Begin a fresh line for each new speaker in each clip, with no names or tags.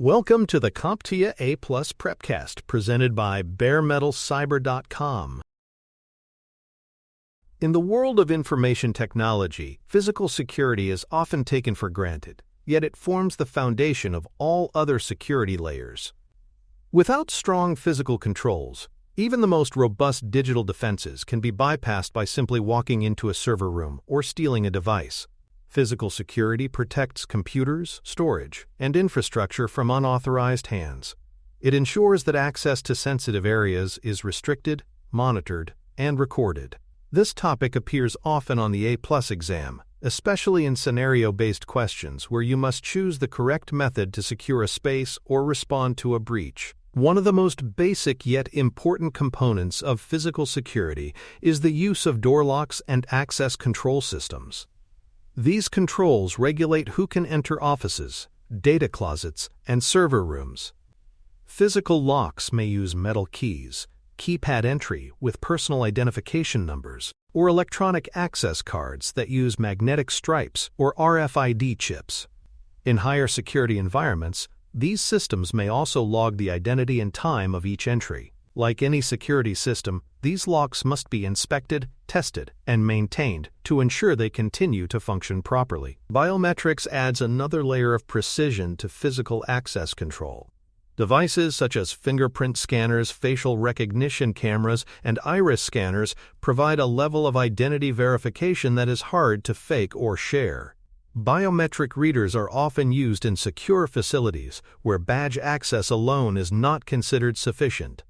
Welcome to the CompTIA A+ Prepcast presented by baremetalcyber.com. In the world of information technology, physical security is often taken for granted, yet it forms the foundation of all other security layers. Without strong physical controls, even the most robust digital defenses can be bypassed by simply walking into a server room or stealing a device. Physical security protects computers, storage, and infrastructure from unauthorized hands. It ensures that access to sensitive areas is restricted, monitored, and recorded. This topic appears often on the A+ exam, especially in scenario-based questions where you must choose the correct method to secure a space or respond to a breach. One of the most basic yet important components of physical security is the use of door locks and access control systems. These controls regulate who can enter offices, data closets, and server rooms. Physical locks may use metal keys, keypad entry with personal identification numbers, or electronic access cards that use magnetic stripes or RFID chips. In higher security environments, these systems may also log the identity and time of each entry. Like any security system, these locks must be inspected, tested, and maintained to ensure they continue to function properly. Biometrics adds another layer of precision to physical access control. Devices such as fingerprint scanners, facial recognition cameras, and iris scanners provide a level of identity verification that is hard to fake or share. Biometric readers are often used in secure facilities where badge access alone is not considered sufficient.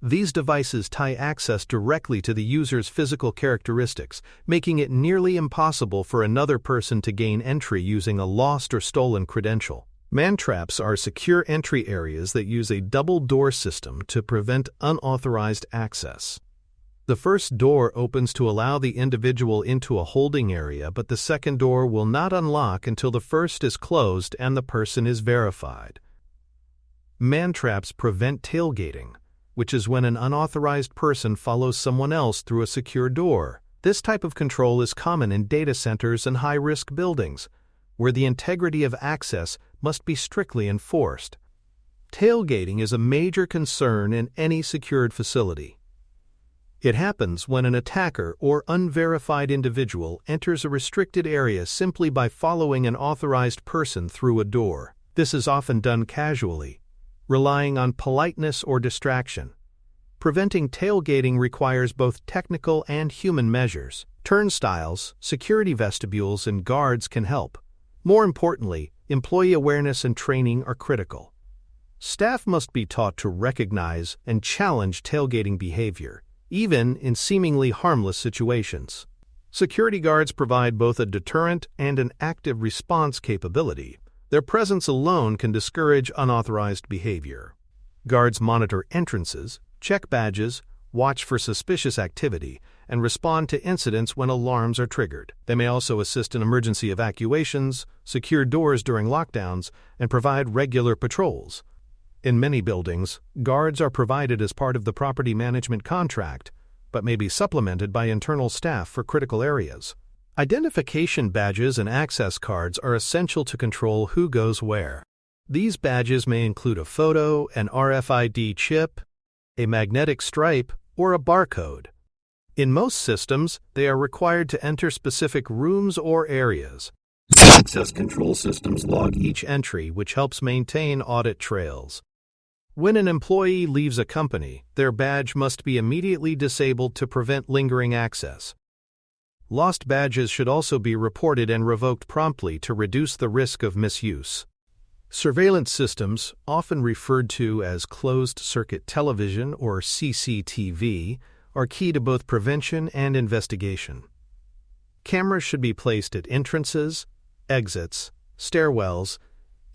These devices tie access directly to the user's physical characteristics, making it nearly impossible for another person to gain entry using a lost or stolen credential. Man-traps are secure entry areas that use a double-door system to prevent unauthorized access. The first door opens to allow the individual into a holding area, but the second door will not unlock until the first is closed and the person is verified. Man-traps prevent tailgating, which is when an unauthorized person follows someone else through a secure door. This type of control is common in data centers and high-risk buildings, where the integrity of access must be strictly enforced. Tailgating is a major concern in any secured facility. It happens when an attacker or unverified individual enters a restricted area simply by following an authorized person through a door. This is often done casually, relying on politeness or distraction. Preventing tailgating requires both technical and human measures. Turnstiles, security vestibules, and guards can help. More importantly, employee awareness and training are critical. Staff must be taught to recognize and challenge tailgating behavior, even in seemingly harmless situations. Security guards provide both a deterrent and an active response capability. Their presence alone can discourage unauthorized behavior. Guards monitor entrances, check badges, watch for suspicious activity, and respond to incidents when alarms are triggered. They may also assist in emergency evacuations, secure doors during lockdowns, and provide regular patrols. In many buildings, guards are provided as part of the property management contract, but may be supplemented by internal staff for critical areas. Identification badges and access cards are essential to control who goes where. These badges may include a photo, an RFID chip, a magnetic stripe, or a barcode. In most systems, they are required to enter specific rooms or areas. Access control systems log each entry, which helps maintain audit trails. When an employee leaves a company, their badge must be immediately disabled to prevent lingering access. Lost badges should also be reported and revoked promptly to reduce the risk of misuse. Surveillance systems, often referred to as closed-circuit television or CCTV, are key to both prevention and investigation. Cameras should be placed at entrances, exits, stairwells,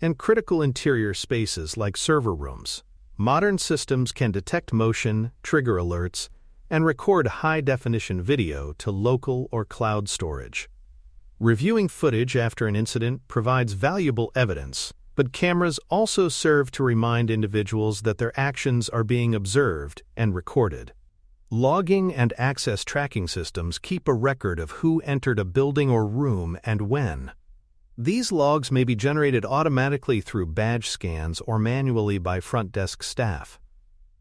and critical interior spaces like server rooms. Modern systems can detect motion, trigger alerts, and record high-definition video to local or cloud storage. Reviewing footage after an incident provides valuable evidence, but cameras also serve to remind individuals that their actions are being observed and recorded. Logging and access tracking systems keep a record of who entered a building or room and when. These logs may be generated automatically through badge scans or manually by front desk staff.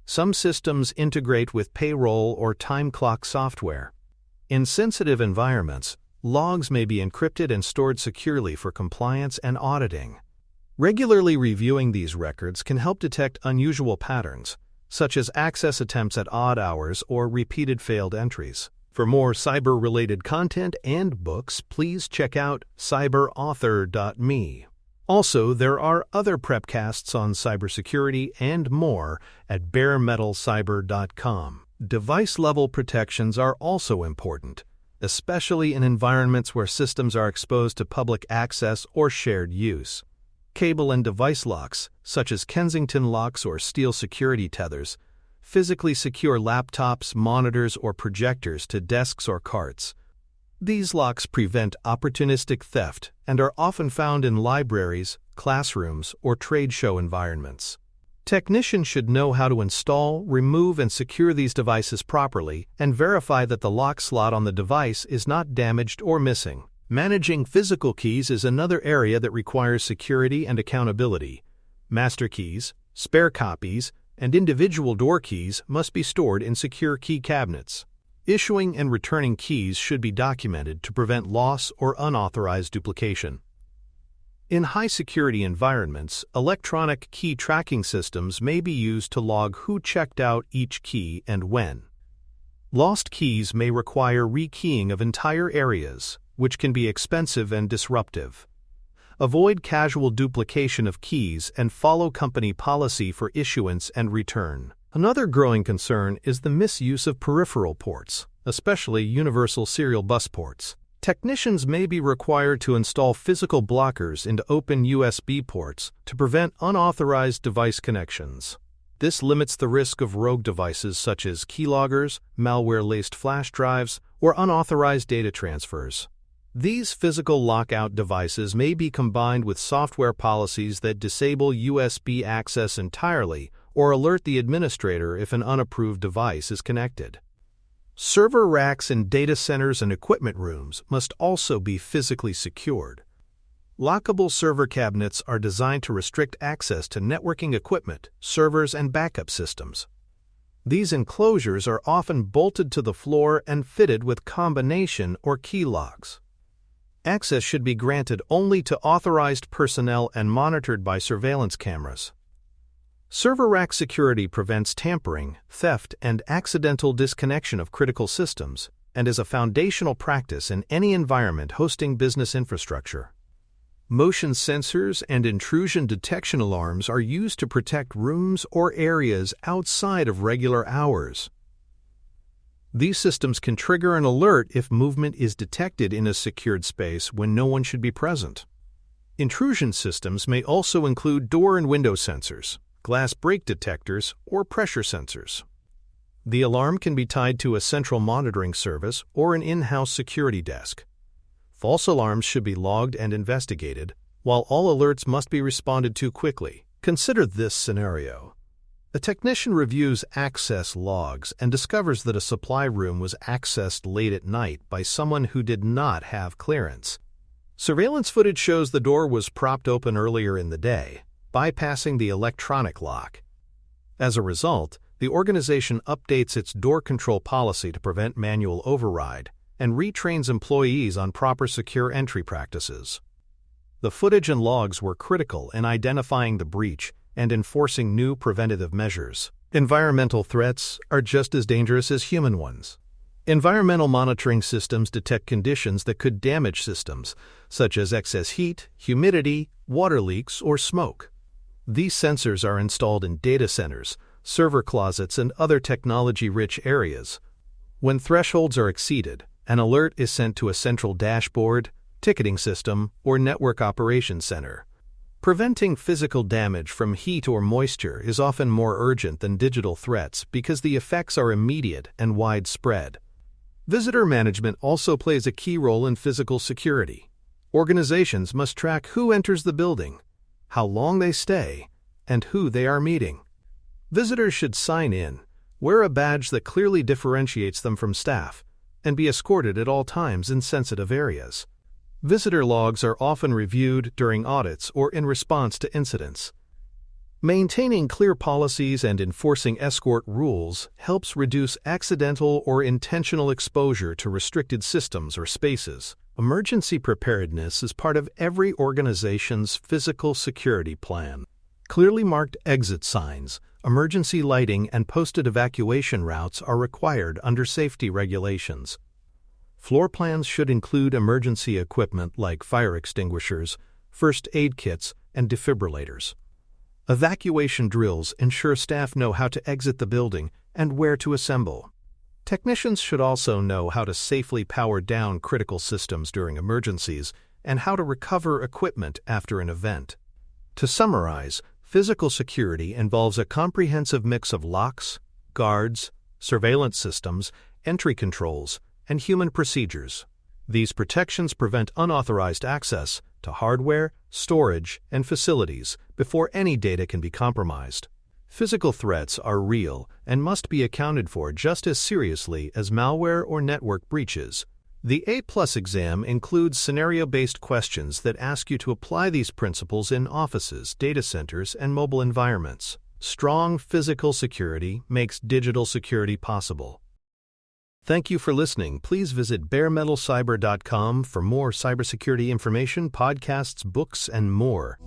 Some systems integrate with payroll or time clock software. In sensitive environments, logs may be encrypted and stored securely for compliance and auditing. Regularly reviewing these records can help detect unusual patterns, such as access attempts at odd hours or repeated failed entries. For more cyber-related content and books, please check out cyberauthor.me. Also, there are other prepcasts on cybersecurity and more at baremetalcyber.com. Device-level protections are also important, especially in environments where systems are exposed to public access or shared use. Cable and device locks, such as Kensington locks or steel security tethers, physically secure laptops, monitors, or projectors to desks or carts. These locks prevent opportunistic theft and are often found in libraries, classrooms, or trade show environments. Technicians should know how to install, remove, and secure these devices properly and verify that the lock slot on the device is not damaged or missing. Managing physical keys is another area that requires security and accountability. Master keys, spare copies, and individual door keys must be stored in secure key cabinets. Issuing and returning keys should be documented to prevent loss or unauthorized duplication. In high-security environments, electronic key tracking systems may be used to log who checked out each key and when. Lost keys may require rekeying of entire areas, which can be expensive and disruptive. Avoid casual duplication of keys and follow company policy for issuance and return. Another growing concern is the misuse of peripheral ports, especially universal serial bus ports. Technicians may be required to install physical blockers into open USB ports to prevent unauthorized device connections. This limits the risk of rogue devices such as keyloggers, malware-laced flash drives, or unauthorized data transfers. These physical lockout devices may be combined with software policies that disable USB access entirely or alert the administrator if an unapproved device is connected. Server racks in data centers and equipment rooms must also be physically secured. Lockable server cabinets are designed to restrict access to networking equipment, servers, and backup systems. These enclosures are often bolted to the floor and fitted with combination or key locks. Access should be granted only to authorized personnel and monitored by surveillance cameras. Server rack security prevents tampering, theft, and accidental disconnection of critical systems, and is a foundational practice in any environment hosting business infrastructure. Motion sensors and intrusion detection alarms are used to protect rooms or areas outside of regular hours. These systems can trigger an alert if movement is detected in a secured space when no one should be present. Intrusion systems may also include door and window sensors, glass break detectors, or pressure sensors. The alarm can be tied to a central monitoring service or an in-house security desk. False alarms should be logged and investigated, while all alerts must be responded to quickly. Consider this scenario. A technician reviews access logs and discovers that a supply room was accessed late at night by someone who did not have clearance. Surveillance footage shows the door was propped open earlier in the day, bypassing the electronic lock. As a result, the organization updates its door control policy to prevent manual override and retrains employees on proper secure entry practices. The footage and logs were critical in identifying the breach and enforcing new preventative measures. Environmental threats are just as dangerous as human ones. Environmental monitoring systems detect conditions that could damage systems, such as excess heat, humidity, water leaks, or smoke. These sensors are installed in data centers, server closets, and other technology-rich areas. When thresholds are exceeded, an alert is sent to a central dashboard, ticketing system, or network operations center. Preventing physical damage from heat or moisture is often more urgent than digital threats because the effects are immediate and widespread. Visitor management also plays a key role in physical security. Organizations must track who enters the building, how long they stay, and who they are meeting. Visitors should sign in, wear a badge that clearly differentiates them from staff, and be escorted at all times in sensitive areas. Visitor logs are often reviewed during audits or in response to incidents. Maintaining clear policies and enforcing escort rules helps reduce accidental or intentional exposure to restricted systems or spaces. Emergency preparedness is part of every organization's physical security plan. Clearly marked exit signs, emergency lighting, and posted evacuation routes are required under safety regulations. Floor plans should include emergency equipment like fire extinguishers, first aid kits, and defibrillators. Evacuation drills ensure staff know how to exit the building and where to assemble. Technicians should also know how to safely power down critical systems during emergencies and how to recover equipment after an event. To summarize, physical security involves a comprehensive mix of locks, guards, surveillance systems, entry controls, and human procedures. These protections prevent unauthorized access to hardware, storage, and facilities before any data can be compromised. Physical threats are real and must be accounted for just as seriously as malware or network breaches. The A+ exam includes scenario-based questions that ask you to apply these principles in offices, data centers, and mobile environments. Strong physical security makes digital security possible. Thank you for listening. Please visit baremetalcyber.com for more cybersecurity information, podcasts, books, and more.